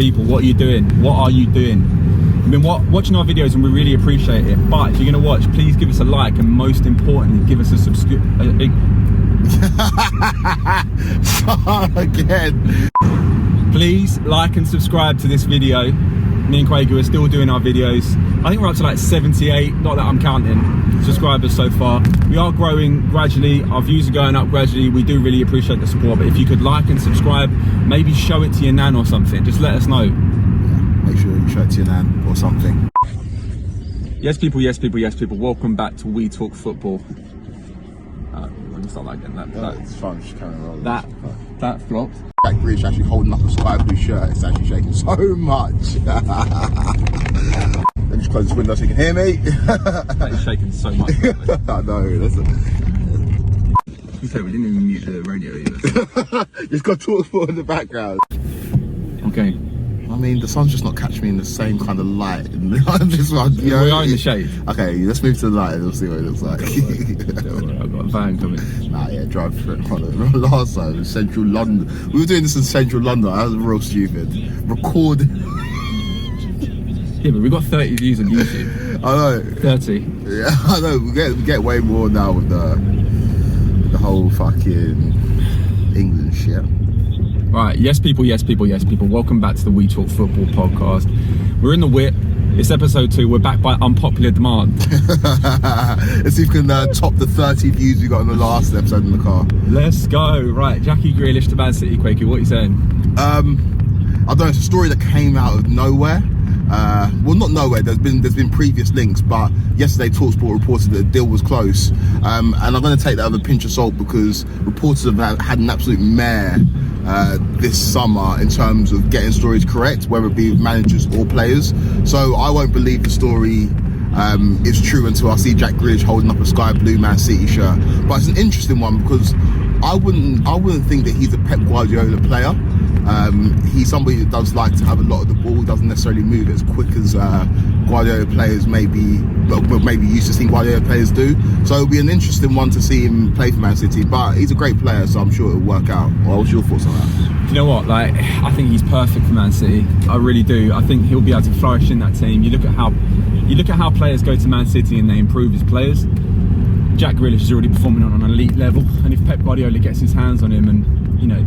people, what are you doing? What are you doing? You've been watching our videos and we really appreciate it. But if you're going to watch, please give us a like, and most importantly, give us a again. Please like and subscribe to this video. Me and Quaker are still doing our videos. I think we're up to like 78, not that I'm counting, subscribers so far. We are growing gradually, our views are going up gradually. We do really appreciate the support, but if you could like and subscribe, maybe show it to your nan or something, just let us know. Make sure you show it to your nan or something. Yes people, yes people, yes people, welcome back to We Talk Football. It's not like getting that. It's fine, just carry on. That flopped. Jack Grealish actually holding up a sky blue shirt. It's actually shaking so much. Let me just close this window so you can hear me. That is shaking so much. I know. That's You say we didn't even mute the radio either. You've got TalkSport in the background. Okay. I mean, the sun's just not catching me in the same kind of light. This one, we are in the shade. Okay, let's move to the light and we'll see what it looks like. I've got a van coming. Nah, yeah, drive through it. Remember last time in central London? We were doing this in central London. That was real stupid. Record. Yeah, but we got 30 views on YouTube. I know. 30. Yeah, I know. We get way more now with the whole fucking England shit. Right, yes people, yes people, yes people. Welcome back to the We Talk Football podcast. We're in the whip. It's episode 2. We're back by unpopular demand. Let's see if we can top the 30 views we got in the last episode in the car. Let's go. Right, Jackie Grealish to Man City. Quakey, what are you saying? I don't know. It's a story that came out of nowhere. Well, not nowhere. There's been previous links, but yesterday TalkSport reported that the deal was close. And I'm going to take that with a pinch of salt because reporters have had an absolute mare this summer in terms of getting stories correct, whether it be with managers or players. So I won't believe the story is true until I see Jack Grealish holding up a sky blue Man City shirt. But it's an interesting one because I wouldn't think that he's a Pep Guardiola player. He's somebody that does like to have a lot of the ball, doesn't necessarily move as quick as Guardiola players maybe used to seeing Guardiola players do. So it'll be an interesting one to see him play for Man City, but he's a great player, so I'm sure it'll work out. Well, what's your thoughts on that? You know what, like, I think he's perfect for Man City. I really do. I think he'll be able to flourish in that team. You look at how players go to Man City and they improve as players. Jack Grealish is already performing on an elite level, and if Pep Guardiola gets his hands on him and, you know,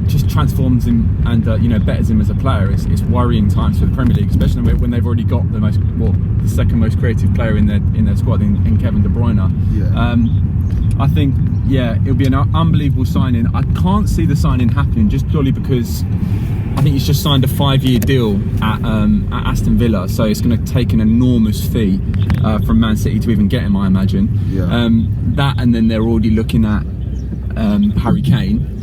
just transforms him and betters him as a player, it's worrying times for the Premier League, especially when they've already got the second most creative player in their squad in Kevin De Bruyne. Yeah. I think, yeah, it'll be an unbelievable signing. I can't see the signing happening just purely because I think he's just signed a 5-year deal at Aston Villa, so it's going to take an enormous fee from Man City to even get him, I imagine. Yeah. That, and then they're already looking at Harry Kane.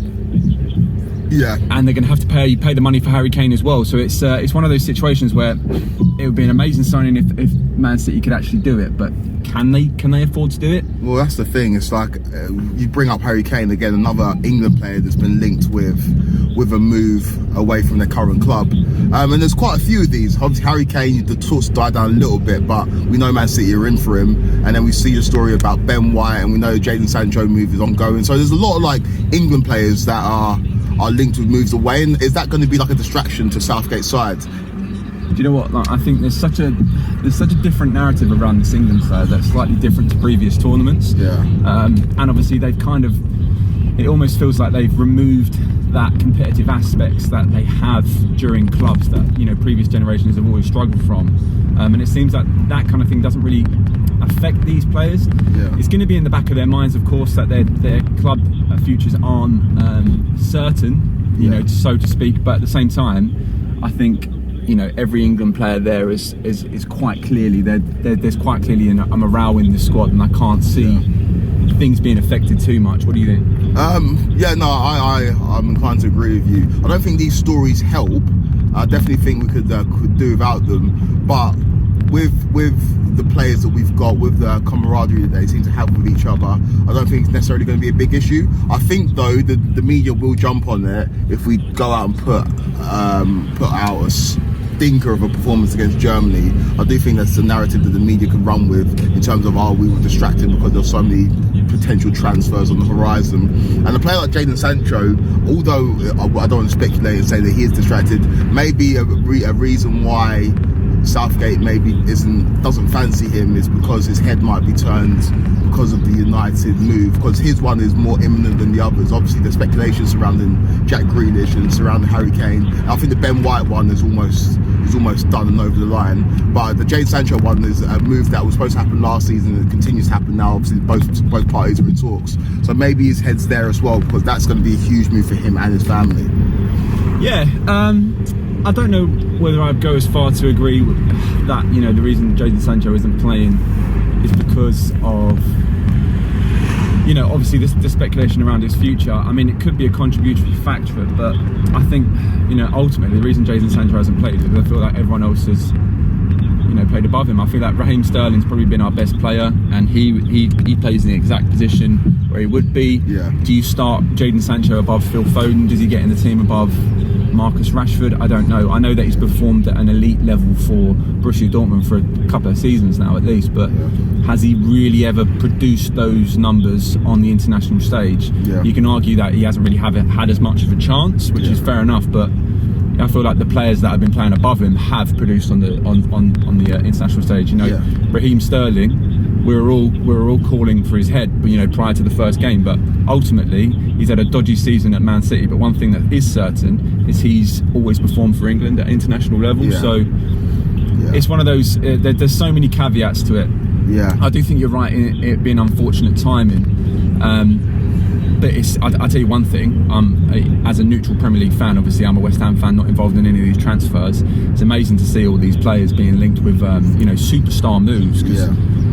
Yeah, and they're going to have to pay the money for Harry Kane as well. So it's one of those situations where it would be an amazing signing if Man City could actually do it, but can they afford to do it? Well, that's the thing. It's like you bring up Harry Kane again, another England player that's been linked with a move away from their current club, and there's quite a few of these. Obviously, Harry Kane, the talks died down a little bit, but we know Man City are in for him. And then we see the story about Ben White, and we know Jadon Sancho move is ongoing. So there's a lot of like England players that are linked with moves away, and is that going to be like a distraction to Southgate's side? Do you know what? Like, I think there's such a different narrative around this England side that's slightly different to previous tournaments. Yeah. And obviously they've it almost feels like they've removed that competitive aspects that they have during clubs that previous generations have always struggled from. And it seems that kind of thing doesn't really affect these players. Yeah. It's going to be in the back of their minds, of course, that their club futures aren't certain, so to speak. But at the same time, I think every England player there is quite clearly there's quite clearly a morale in the squad, and I can't see things being affected too much. What do you think? I'm inclined to agree with you. I don't think these stories help. I definitely think we could do without them, but with the players that we've got, with the camaraderie that they seem to have with each other, I don't think it's necessarily going to be a big issue. I think though the media will jump on it if we go out and put out a stinker of a performance against Germany, I do think that's the narrative that the media can run with in terms of, oh, we were distracted because there's so many potential transfers on the horizon. And a player like Jadon Sancho, although I don't want to speculate and say that he is distracted, maybe a reason why Southgate maybe doesn't fancy him is because his head might be turned because of the United move, because his one is more imminent than the others. Obviously the speculation surrounding Jack Grealish and surrounding Harry Kane. I think the Ben White one is almost done and over the line, but the Jadon Sancho one is a move that was supposed to happen last season and it continues to happen now. Obviously both parties are in talks, so maybe his head's there as well, because that's going to be a huge move for him and his family. Yeah, I don't know whether I'd go as far to agree that, you know, the reason Jadon Sancho isn't playing is because of, you know, obviously the speculation around his future. I mean, it could be a contributory factor, but I think, you know, ultimately the reason Jadon Sancho hasn't played is because I feel like everyone else has, you know, played above him. I feel like Raheem Sterling's probably been our best player, and he plays in the exact position where he would be. Yeah. Do you start Jadon Sancho above Phil Foden? Does he get in the team above Marcus Rashford? I don't know. I know that he's performed at an elite level for Borussia Dortmund for a couple of seasons now at least, but has he really ever produced those numbers on the international stage? Yeah. You can argue that he hasn't really had as much of a chance, which is fair enough, but I feel like the players that have been playing above him have produced on the international stage. You know, Raheem Sterling, we were all calling for his head, you know, prior to the first game, but ultimately he's had a dodgy season at Man City. But one thing that is certain is he's always performed for England at international level. So it's one of those. There's so many caveats to it. Yeah, I do think you're right in it being unfortunate timing. But I'll tell you one thing, as a neutral Premier League fan, obviously I'm a West Ham fan, not involved in any of these transfers. It's amazing to see all these players being linked with, you know, superstar moves, because,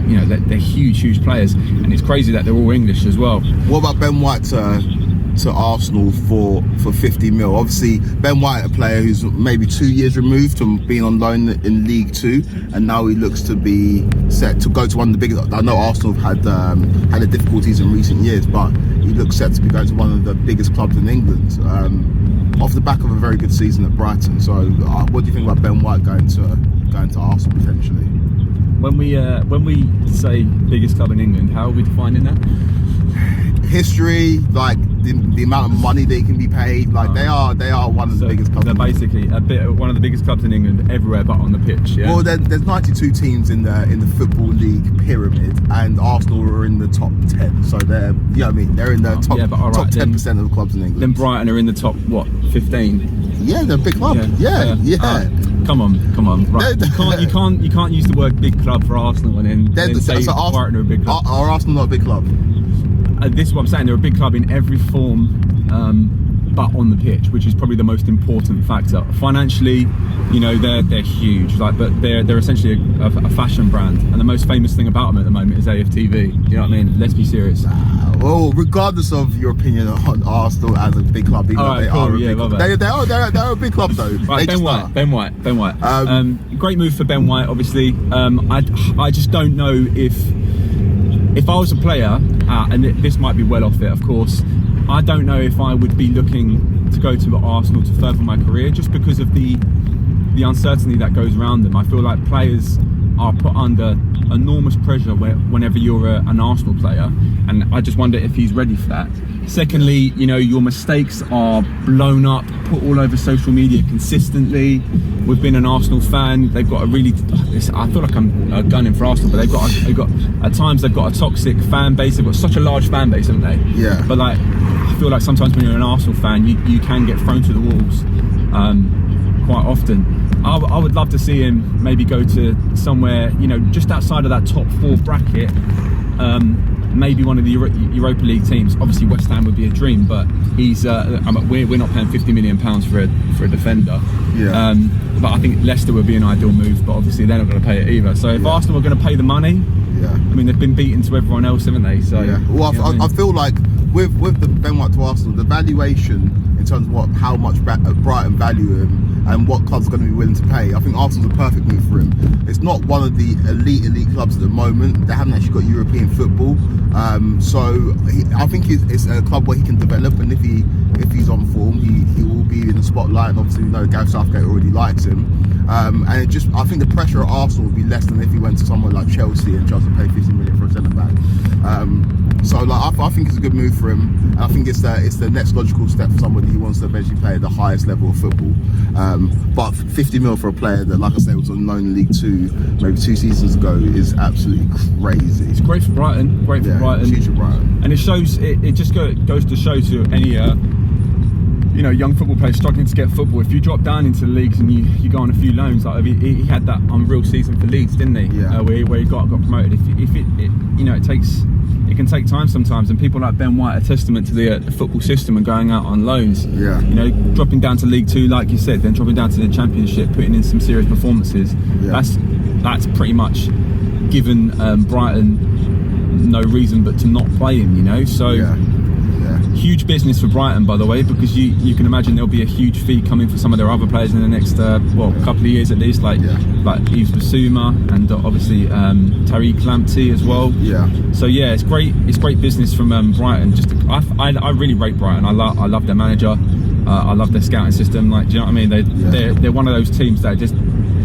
you know, they're huge players, and it's crazy that they're all English as well. What about Ben White to Arsenal for 50 mil? Obviously Ben White, a player who's maybe 2 years removed from being on loan in League 2, and now he looks to be set to go to one of the biggest. I know Arsenal have had the difficulties in recent years, but he looks set to be going to one of the biggest clubs in England, off the back of a very good season at Brighton. So what do you think about Ben White going to Arsenal potentially? When we say biggest club in England, how are we defining that? History, like the amount of money they can be paid, like they are one of the biggest clubs. They're basically one of the biggest clubs in England everywhere but on the pitch. Yeah. Well, there's 92 teams in the Football League pyramid, and Arsenal are in the top 10. So they're, you know what I mean, they're in the top 10% of the clubs in England. Then Brighton are in the top 15. Yeah, they're a big club. Yeah. Come on, right? You can't use the word big club for Arsenal and then say Brighton are a big club. Are Arsenal not a big club? This is what I'm saying. They're a big club in every form, but on the pitch, which is probably the most important factor. Financially, you know, they're huge. But they're essentially a fashion brand, and the most famous thing about them at the moment is AFTV. You know what I mean? Let's be serious. Well, regardless of your opinion on Arsenal as a big club, even though they are a big club, they're a big club though. Right, Ben White. Great move for Ben White. Obviously, I just don't know if I was a player, and this might be well off it, of course, I don't know if I would be looking to go to Arsenal to further my career, just because of the uncertainty that goes around them. I feel like players are put under enormous pressure whenever you're an Arsenal player, and I just wonder if he's ready for that. Secondly, you know, your mistakes are blown up, put all over social media consistently. We've been an Arsenal fan. They've got a really, I feel like I'm gunning for Arsenal, but they've got at times they've got a toxic fan base. They've got such a large fan base, haven't they? Yeah. But like, I feel like sometimes when you're an Arsenal fan, you can get thrown to the wolves quite often. I would love to see him maybe go to somewhere, you know, just outside of that top 4 bracket. Maybe one of the Europa League teams. Obviously West Ham would be a dream, but we're not paying £50 million for a defender. Yeah. But I think Leicester would be an ideal move, but obviously they're not going to pay it either. So if Arsenal are going to pay the money, I mean, they've been beaten to everyone else, haven't they? So well, I feel like with the Ben White to Arsenal, the valuation in terms of how much Brighton value him and what clubs are going to be willing to pay, I think Arsenal's a perfect move for him. It's not one of the elite clubs at the moment. They haven't actually got European football, so I think it's a club where he can develop, and if he's on form, he will be in the spotlight. And obviously, you know, Gareth Southgate already likes him. And it just, I think the pressure at Arsenal would be less than if he went to someone like Chelsea and Chelsea paid 50 million for a centre back. So like I think it's a good move for him, and I think it's the next logical step for somebody who wants to eventually play at the highest level of football. But 50 mil for a player that, like I said, was on loan in League Two maybe 2 seasons ago is absolutely crazy. It's great for Brighton. Great for Brighton. Huge for Brighton. And it shows. It just goes to show to any young football players struggling to get football. If you drop down into the leagues and you go on a few loans, like he had that unreal season for Leeds, didn't he? Yeah. Where he got promoted. It can take time sometimes, and people like Ben White are testament to the football system and going out on loans. Yeah. Dropping down to League Two, like you said, then dropping down to the Championship, putting in some serious performances. Yeah. That's pretty much given Brighton no reason but to not play him. So. Yeah. Huge business for Brighton, by the way, because you can imagine there'll be a huge fee coming for some of their other players in the next couple of years at least, like Yves Bissouma and obviously Tariq Lamptey as well. Yeah. So yeah, it's great business from Brighton. I really rate Brighton. I love their manager. I love their scouting system. Like, do you know what I mean? They're one of those teams that just,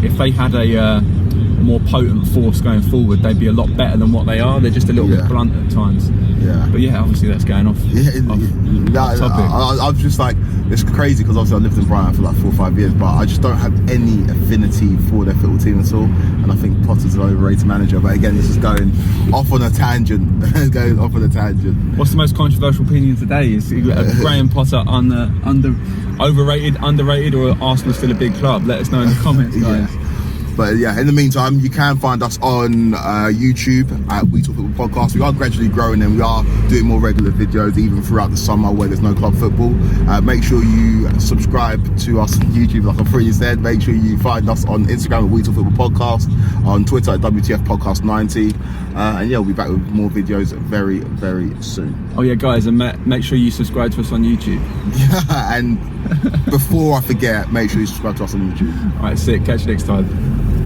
if they had a more potent force going forward, they'd be a lot better than what they are. They're just a little bit blunt at times. Yeah. But yeah, obviously that's going off. Off topic. I'm just like, it's crazy because obviously I lived in Brighton for like 4 or 5 years, but I just don't have any affinity for their football team at all. And I think Potter's an overrated manager. But again, this is going off on a tangent. What's the most controversial opinion today? Is Graham Potter overrated, underrated, or Arsenal still a big club? Let us know in the comments, guys. But yeah, in the meantime, you can find us on YouTube at We Talk Football Podcast. We are gradually growing and we are doing more regular videos even throughout the summer where there's no club football. Make sure you subscribe to us on YouTube, like I've already said. Make sure you find us on Instagram at We Talk Football Podcast, on Twitter at WTF Podcast 90. And yeah, we'll be back with more videos very, very soon. Oh yeah, guys, and make sure you subscribe to us on YouTube. And before I forget, make sure you subscribe to us on YouTube. Alright, sick. Catch you next time.